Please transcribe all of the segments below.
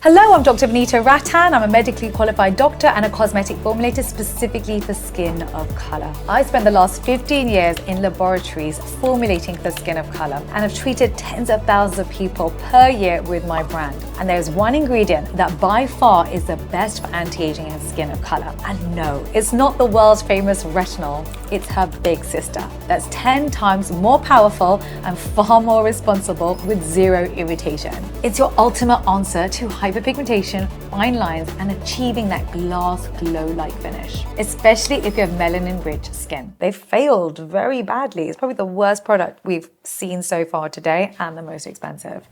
Hello, I'm Dr. Vanita Rattan. I'm a medically qualified doctor and a cosmetic formulator specifically for skin of color. I spent the last 15 years in laboratories formulating for skin of color and have treated tens of thousands of people per year with my brand. And there's one ingredient that by far is the best for anti-aging and skin of color. And no, it's not the world's famous retinol. It's her big sister that's 10 times more powerful and far more responsible with zero irritation. It's your ultimate answer to hyperpigmentation, fine lines, and achieving that glass glow-like finish, especially if you have melanin-rich skin. They failed very badly. It's probably the worst product we've seen so far today and the most expensive.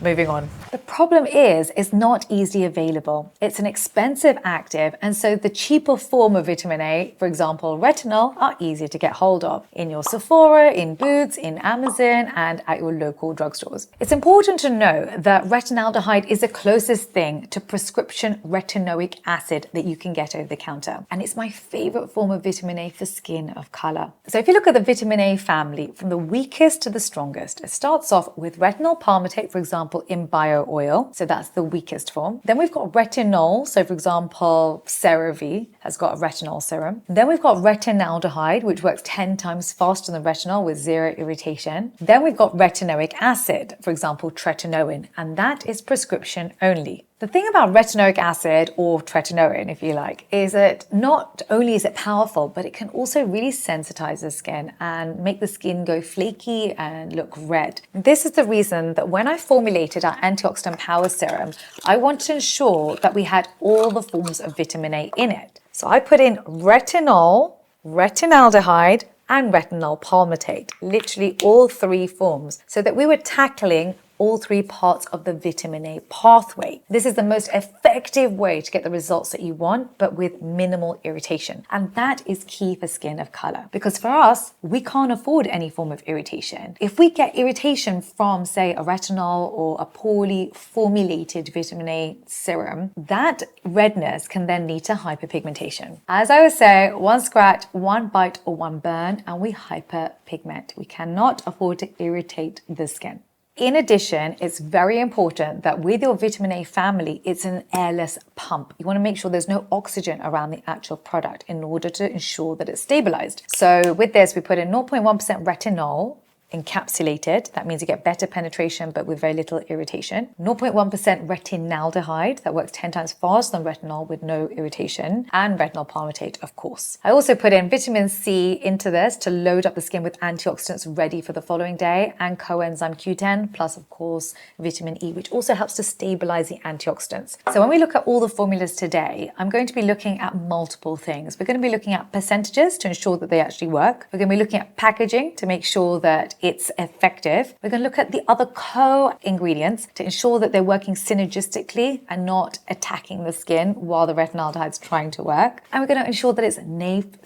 Moving on. The problem is it's not easily available. It's an expensive active, and so the cheaper form of vitamin A, for example, retinol, are easier to get hold of in your Sephora, in Boots, in Amazon, and at your local drugstores. It's important to know that retinaldehyde is the closest thing to prescription retinoic acid that you can get over the counter, and it's my favorite form of vitamin A for skin of color. So if you look at the vitamin A family, from the weakest to the strongest, it starts off with retinol palmitate, for example, in bio oil, so that's the weakest form. Then we've got retinol, so for example, Cera has got a retinol serum. Then we've got retinaldehyde, which works 10 times faster than retinol with zero irritation. Then we've got retinoic acid, for example, tretinoin, and that is prescription only. The thing about retinoic acid, or tretinoin if you like, is that not only is it powerful, but it can also really sensitize the skin and make the skin go flaky and look red. This is the reason that when I formulated our antioxidant power serum, I wanted to ensure that we had all the forms of vitamin A in it. So I put in retinol, retinaldehyde, and retinol palmitate, literally all three forms, so that we were tackling all three parts of the vitamin A pathway. This is the most effective way to get the results that you want, but with minimal irritation. And that is key for skin of color, because for us, we can't afford any form of irritation. If we get irritation from, say, a retinol or a poorly formulated vitamin A serum, that redness can then lead to hyperpigmentation. As I would say, one scratch, one bite, or one burn, and we hyperpigment. We cannot afford to irritate the skin. In addition, it's very important that with your vitamin A family, it's an airless pump. You want to make sure there's no oxygen around the actual product in order to ensure that it's stabilized. So with this, we put in 0.1% retinol, encapsulated. That means you get better penetration, but with very little irritation. 0.1% retinaldehyde, that works 10 times faster than retinol with no irritation, and retinol palmitate, of course. I also put in vitamin C into this to load up the skin with antioxidants ready for the following day, and coenzyme Q10, plus of course vitamin E, which also helps to stabilize the antioxidants. So when we look at all the formulas today, I'm going to be looking at multiple things. We're going to be looking at percentages to ensure that they actually work. We're going to be looking at packaging to make sure that it's effective. We're going to look at the other co-ingredients to ensure that they're working synergistically and not attacking the skin while the retinaldehyde is trying to work. And we're going to ensure that it's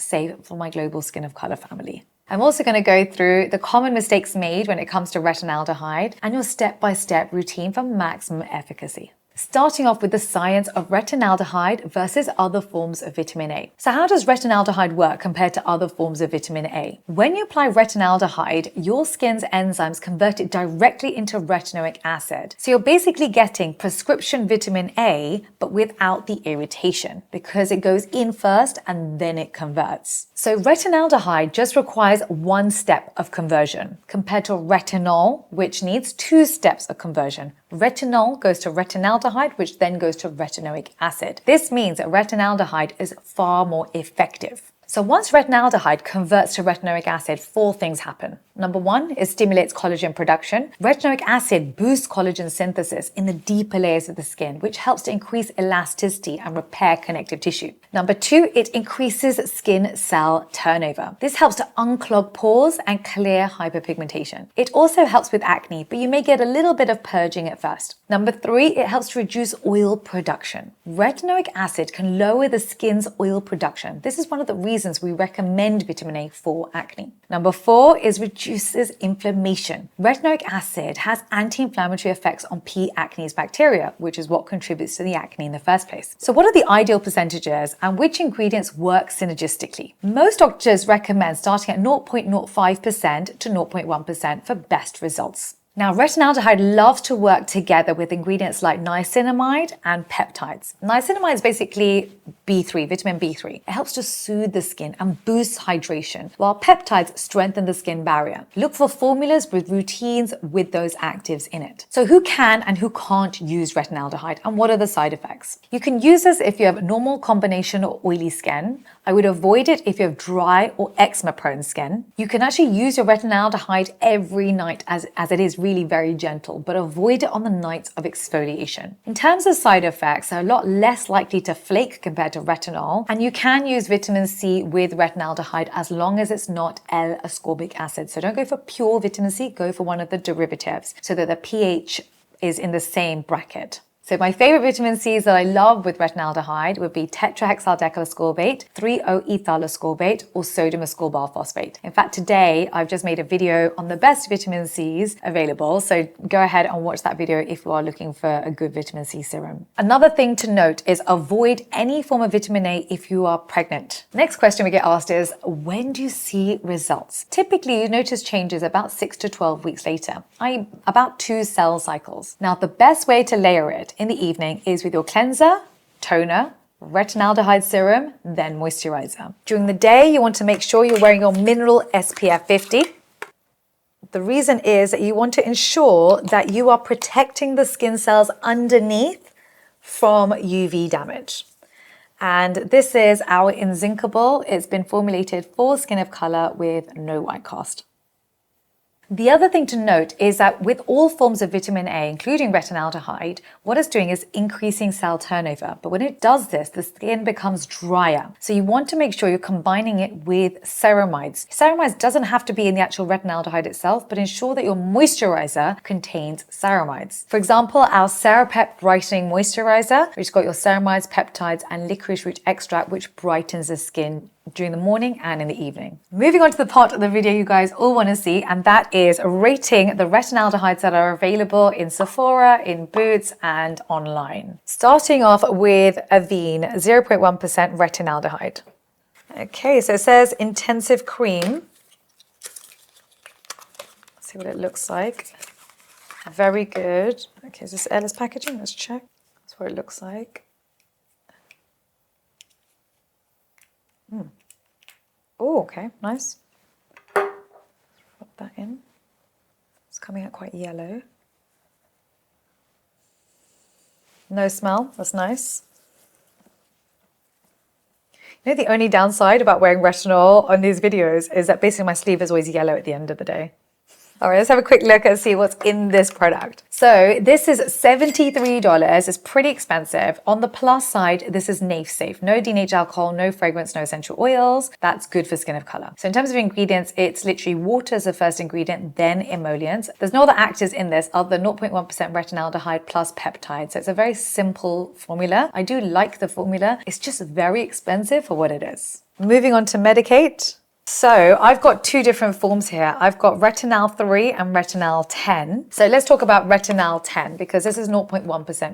safe for my global skin of color family. I'm also going to go through the common mistakes made when it comes to retinaldehyde and your step-by-step routine for maximum efficacy. Starting off with the science of retinaldehyde versus other forms of vitamin A. So how does retinaldehyde work compared to other forms of vitamin A? When you apply retinaldehyde, your skin's enzymes convert it directly into retinoic acid. So you're basically getting prescription vitamin A, but without the irritation, because it goes in first and then it converts. So retinaldehyde just requires one step of conversion, compared to retinol, which needs 2 steps of conversion. Retinol goes to retinaldehyde, which then goes to retinoic acid. This means that retinaldehyde is far more effective. So once retinaldehyde converts to retinoic acid, 4 things happen. Number 1, it stimulates collagen production. Retinoic acid boosts collagen synthesis in the deeper layers of the skin, which helps to increase elasticity and repair connective tissue. Number 2, it increases skin cell turnover. This helps to unclog pores and clear hyperpigmentation. It also helps with acne, but you may get a little bit of purging at first. Number 3, it helps to reduce oil production. Retinoic acid can lower the skin's oil production. This is one of the reasons we recommend vitamin A for acne. Number 4 is reduces inflammation. Retinoic acid has anti-inflammatory effects on P. acnes bacteria, which is what contributes to the acne in the first place. So what are the ideal percentages and which ingredients work synergistically? Most doctors recommend starting at 0.05% to 0.1% for best results. Now, retinaldehyde loves to work together with ingredients like niacinamide and peptides. Niacinamide is basically B3, vitamin B3. It helps to soothe the skin and boost hydration, while peptides strengthen the skin barrier. Look for formulas with routines with those actives in it. So who can and who can't use retinaldehyde, and what are the side effects? You can use this if you have normal, combination or oily skin. I would avoid it if you have dry or eczema-prone skin. You can actually use your retinaldehyde every night as it is really very gentle, but avoid it on the nights of exfoliation. In terms of side effects, they're a lot less likely to flake compared to retinol, and you can use vitamin C with retinaldehyde as long as it's not L-ascorbic acid. So don't go for pure vitamin C, go for one of the derivatives so that the pH is in the same bracket. So my favorite vitamin C's that I love with retinaldehyde would be tetrahexaldecylascorbate, 3-O-ethylascorbate, or sodium ascorbate phosphate. In fact, today I've just made a video on the best vitamin C's available. So go ahead and watch that video if you are looking for a good vitamin C serum. Another thing to note is avoid any form of vitamin A if you are pregnant. Next question we get asked is, when do you see results? Typically, you notice changes about 6 to 12 weeks later, about 2 cell cycles. Now, the best way to layer it in the evening is with your cleanser, toner, retinaldehyde serum, then moisturizer. During the day, you want to make sure you're wearing your mineral SPF 50. The reason is that you want to ensure that you are protecting the skin cells underneath from UV damage. And this is our Inzincable. It's been formulated for skin of color with no white cast. The other thing to note is that with all forms of vitamin A, including retinaldehyde, what it's doing is increasing cell turnover. But when it does this, the skin becomes drier. So you want to make sure you're combining it with ceramides. Ceramides doesn't have to be in the actual retinaldehyde itself, but ensure that your moisturizer contains ceramides. For example, our Cera Pep Brightening Moisturizer, which has got your ceramides, peptides, and licorice root extract, which brightens the skin during the morning and in the evening. Moving on to the part of the video you guys all want to see, and that is rating the retinaldehydes that are available in Sephora, in Boots, and online. Starting off with Avene 0.1% retinaldehyde. Okay, so it says intensive cream. Let's see what it looks like. Very good. Okay, is this airless packaging? Let's check. That's what it looks like. Oh, okay, nice. Put that in. It's coming out quite yellow. No smell, that's nice. You know, the only downside about wearing retinol on these videos is that basically my sleeve is always yellow at the end of the day. All right, let's have a quick look and see what's in this product. So this is $73. It's pretty expensive. On the plus side, this is NAF safe. No denatured alcohol, no fragrance, no essential oils. That's good for skin of color. So in terms of ingredients, it's literally water as the first ingredient, then emollients. There's no other actives in this other than 0.1% retinaldehyde plus peptides. So it's a very simple formula. I do like the formula. It's just very expensive for what it is. Moving on to Medik8. So I've got 2 different forms here. I've got Retinal 3 and Retinal 10. So let's talk about Retinal 10 because this is 0.1%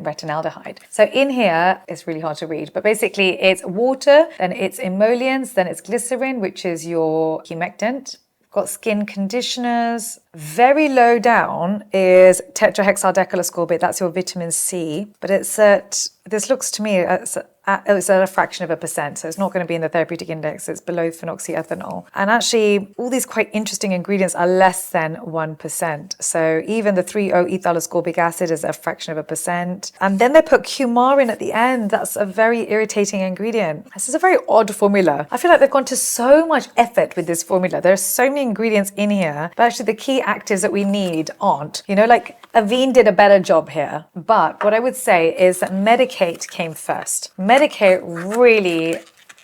retinaldehyde. So in here, it's really hard to read, but basically it's water, then it's emollients, then it's glycerin, which is your humectant. Got skin conditioners. Very low down is tetrahexaldecylascorbate. That's your vitamin C, but it's at, this looks to me, it's at a fraction of a percent. So it's not going to be in the therapeutic index. It's below phenoxyethanol. And actually, all these quite interesting ingredients are less than 1%. So even the 3-O-ethylascorbic acid is a fraction of a percent. And then they put cumarin at the end. That's a very irritating ingredient. This is a very odd formula. I feel like they've gone to so much effort with this formula. There are so many ingredients in here, but actually the key actives that we need aren't. You know, like Avene did a better job here. But what I would say is that Medik8 came first. Medik8 really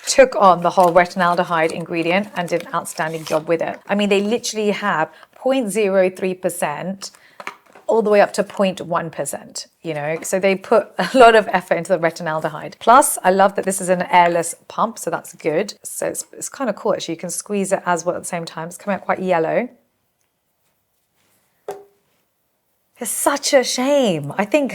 took on the whole retinaldehyde ingredient and did an outstanding job with it. I mean, they literally have 0.03% all the way up to 0.1%, you know, so they put a lot of effort into the retinaldehyde. Plus, I love that this is an airless pump, so that's good. So it's kind of cool, actually. You can squeeze it as well at the same time. It's coming out quite yellow. It's such a shame. I think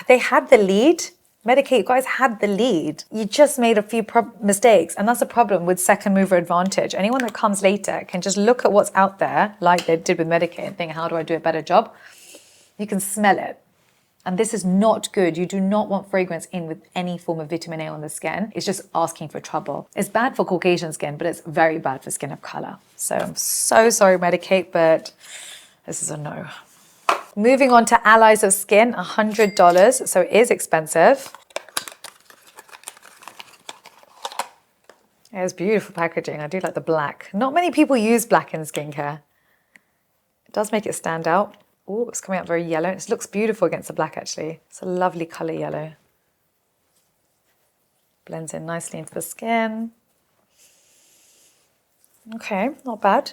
they had the lead. Medik8, you guys had the lead. You just made a few mistakes, and that's a problem with second mover advantage. Anyone that comes later can just look at what's out there, like they did with Medik8, and think, how do I do a better job? You can smell it. And this is not good. You do not want fragrance in with any form of vitamin A on the skin. It's just asking for trouble. It's bad for Caucasian skin, but it's very bad for skin of color. So I'm so sorry, Medik8, but this is a no. Moving on to Allies of Skin, $100. So it is expensive. It's beautiful packaging. I do like the black. Not many people use black in skincare. It does make it stand out. Oh, it's coming out very yellow. It looks beautiful against the black, actually. It's a lovely color yellow. Blends in nicely into the skin. Okay, not bad.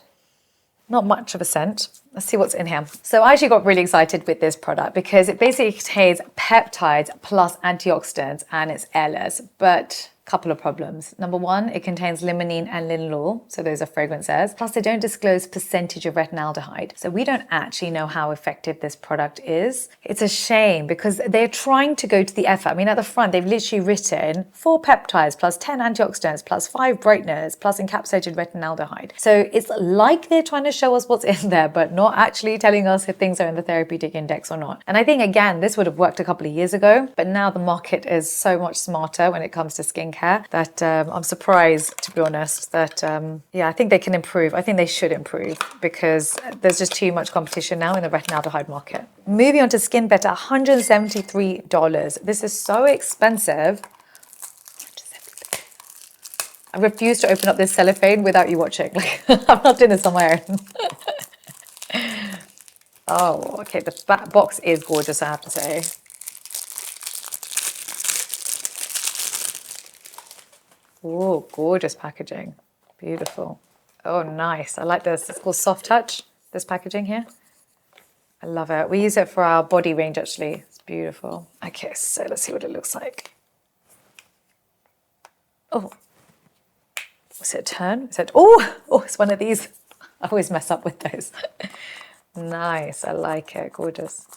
Not much of a scent. Let's see what's in here. So I actually got really excited with this product because it basically contains peptides plus antioxidants and it's airless, but couple of problems. Number one, it contains limonene and linalool, so those are fragrances. Plus, they don't disclose percentage of retinaldehyde, so we don't actually know how effective this product is. It's a shame because they're trying to go to the effort. I mean, at the front, they've literally written 4 peptides plus 10 antioxidants plus 5 brighteners plus encapsulated retinaldehyde. So it's like they're trying to show us what's in there, but not actually telling us if things are in the therapeutic index or not. And I think, again, this would have worked a couple of years ago, but now the market is so much smarter when it comes to skincare that I'm surprised, to be honest, that yeah, I think they can improve. I think they should improve because there's just too much competition now in the retinaldehyde market. Moving on to Skin Better, $173. This is so expensive. I refuse to open up this cellophane without you watching. Like, I'm not doing this on my own. Oh, okay, the box is gorgeous, I have to say. Oh, gorgeous packaging. Beautiful. Oh, nice. I like this. It's called Soft Touch, this packaging here. I love it. We use it for our body range, actually. It's beautiful. Okay, so let's see what it looks like. Oh. Was it a turn? Is it? Oh, it's one of these. I always mess up with those. Nice. I like it. Gorgeous.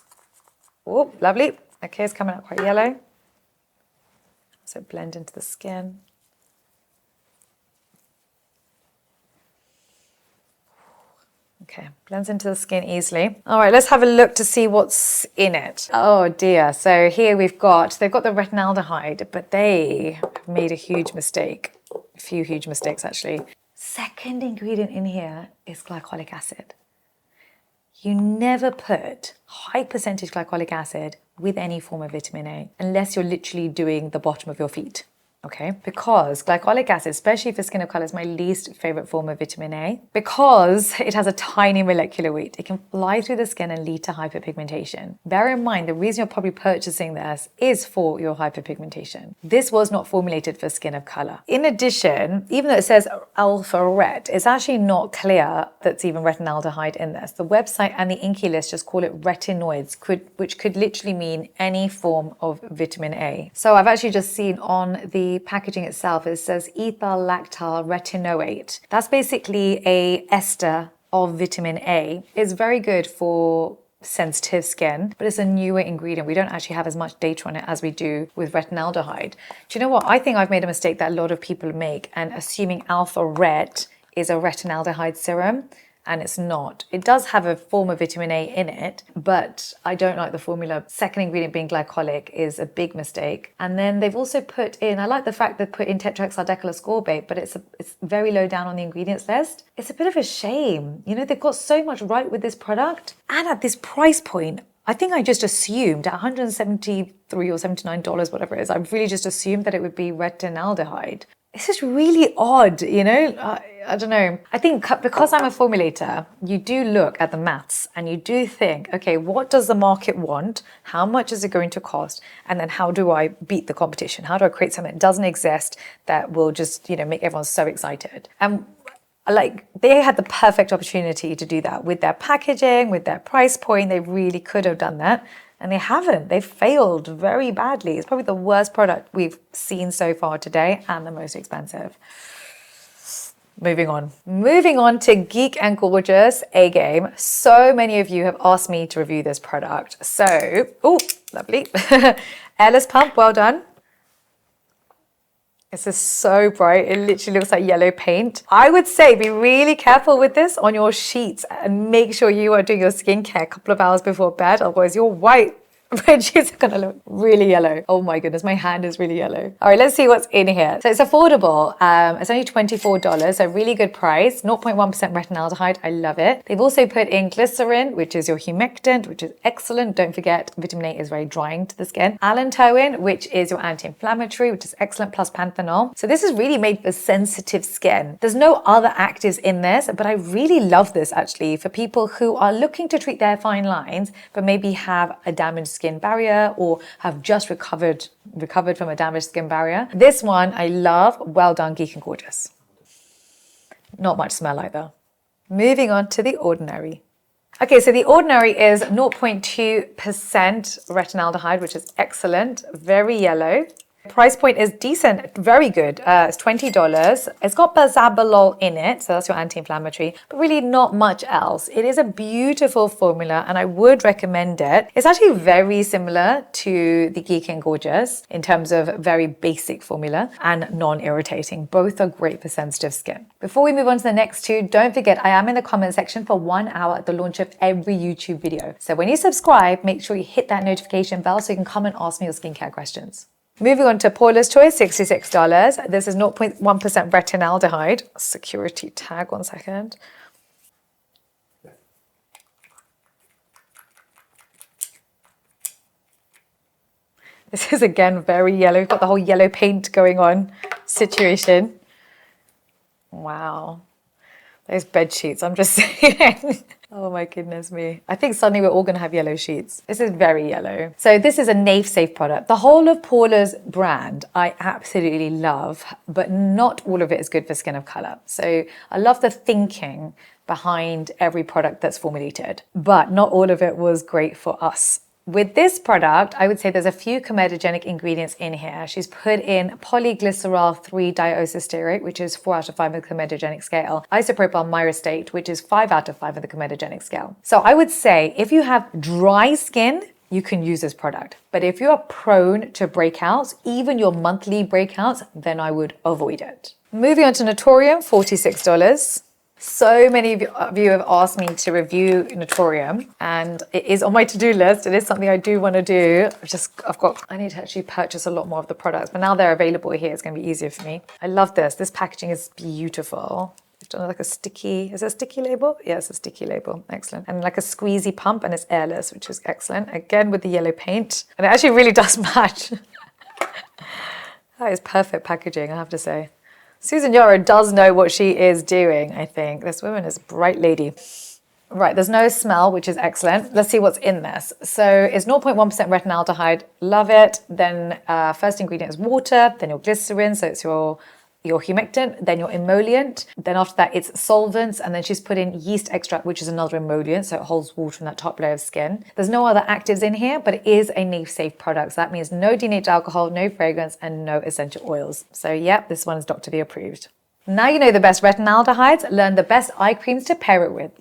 Oh, lovely. Okay, it's coming out quite yellow. So blend into the skin. Okay, blends into the skin easily. All right, let's have a look to see what's in it. Oh dear, so here they've got the retinaldehyde, but they have made a huge mistake. A few huge mistakes, actually. Second ingredient in here is glycolic acid. You never put high percentage glycolic acid with any form of vitamin A, unless you're literally doing the bottom of your feet. Okay, because glycolic acid, especially for skin of color, is my least favorite form of vitamin A because it has a tiny molecular weight. It can fly through the skin and lead to hyperpigmentation. Bear in mind, the reason you're probably purchasing this is for your hyperpigmentation. This was not formulated for skin of color. In addition, even though it says alpha ret, it's actually not clear that's even retinaldehyde in this. The website and the INCI list just call it retinoids, which could literally mean any form of vitamin A. So I've actually just seen on the packaging itself, it says ethyl lactyl retinoate. That's basically a ester of vitamin A. It's very good for sensitive skin, but it's a newer ingredient. We don't actually have as much data on it as we do with retinaldehyde. Do you know what? I think I've made a mistake that a lot of people make and assuming alpha ret is a retinaldehyde serum. And it's not. It does have a form of vitamin A in it, but I don't like the formula. Second ingredient being glycolic is a big mistake. And then they've also put in, I like the fact they put in tetrahexyldecyl-ascorbate, but it's very low down on the ingredients list. It's a bit of a shame. You know, they've got so much right with this product. And at this price point, I think I just assumed at $173 or $79, whatever it is, I really just assumed that it would be retinaldehyde. It's just really odd, you know? I don't know. I think because I'm a formulator, you do look at the maths and you do think, okay, what does the market want? How much is it going to cost? And then how do I beat the competition? How do I create something that doesn't exist that will just, you know, make everyone so excited? And like, they had the perfect opportunity to do that with their packaging, with their price point. They really could have done that. And they haven't. They've failed very badly. It's probably the worst product we've seen so far today and the most expensive. Moving on to Geek and Gorgeous A-Game. So many of you have asked me to review this product. So, oh, lovely. Airless pump, well done. This is so bright. It literally looks like yellow paint. I would say be really careful with this on your sheets and make sure you are doing your skincare a couple of hours before bed. Otherwise, your white red sheets are gonna look really yellow. Oh my goodness, my hand is really yellow. All right, let's see what's in here. So it's affordable. It's only $24, so really good price. 0.1% retinaldehyde, I love it. They've also put in glycerin, which is your humectant, which is excellent. Don't forget, vitamin A is very drying to the skin. Allantoin, which is your anti-inflammatory, which is excellent, plus panthenol. So this is really made for sensitive skin. There's no other actives in this, but I really love this actually for people who are looking to treat their fine lines, but maybe have a damaged skin barrier or have just recovered from a damaged skin barrier. This one I love. Well done, Geek and Gorgeous. Not much smell either. Moving on to the Ordinary. Okay, so the Ordinary is 0.2% retinaldehyde, which is excellent. Very yellow. Price point is decent, very good. It's $20. It's got bisabolol in it, so that's your anti-inflammatory, but really not much else. It is a beautiful formula and I would recommend it. It's actually very similar to the Geek and Gorgeous in terms of very basic formula and non-irritating. Both are great for sensitive skin. Before we move on to the next two, don't forget I am in the comment section for 1 hour at the launch of every YouTube video. So when you subscribe, make sure you hit that notification bell so you can come and ask me your skincare questions. Moving on to Paula's Choice, $66. This is 0.1% retinaldehyde. Security tag, 1 second. This is again very yellow. We've got the whole yellow paint going on situation. Wow. Those bed sheets, I'm just saying. Oh my goodness me. I think suddenly we're all going to have yellow sheets. This is very yellow. So this is a nafe-safe product. The whole of Paula's brand I absolutely love, but not all of it is good for skin of color. So I love the thinking behind every product that's formulated, but not all of it was great for us. With this product, I would say there's a few comedogenic ingredients in here. She's put in polyglycerol 3-deoxysteroate, which is 4 out of 5 on the comedogenic scale, isopropyl myristate, which is 5 out of 5 on the comedogenic scale. So I would say if you have dry skin, you can use this product. But if you're prone to breakouts, even your monthly breakouts, then I would avoid it. Moving on to Naturium, $46. So many of you have asked me to review Naturium and it is on my to-do list. It is something I do want to do. I need to actually purchase a lot more of the products, but now they're available here, it's going to be easier for me. I love this. This packaging is beautiful. It's done like a sticky, is it a sticky label? Yeah, it's a sticky label. Excellent. And like a squeezy pump and it's airless, which is excellent. Again, with the yellow paint. And it actually really does match. That is perfect packaging, I have to say. Susan Yara does know what she is doing, I think. This woman is a bright lady. Right, there's no smell, which is excellent. Let's see what's in this. So it's 0.1% retinaldehyde, love it. Then first ingredient is water, then your glycerin, so it's your humectant, then your emollient. Then after that, it's solvents, and then she's put in yeast extract, which is another emollient, so it holds water in that top layer of skin. There's no other actives in here, but it is a nafe-safe product. So that means no denatured alcohol, no fragrance, and no essential oils. So yeah, this one is Dr. V approved. Now you know the best retinaldehydes, learn the best eye creams to pair it with.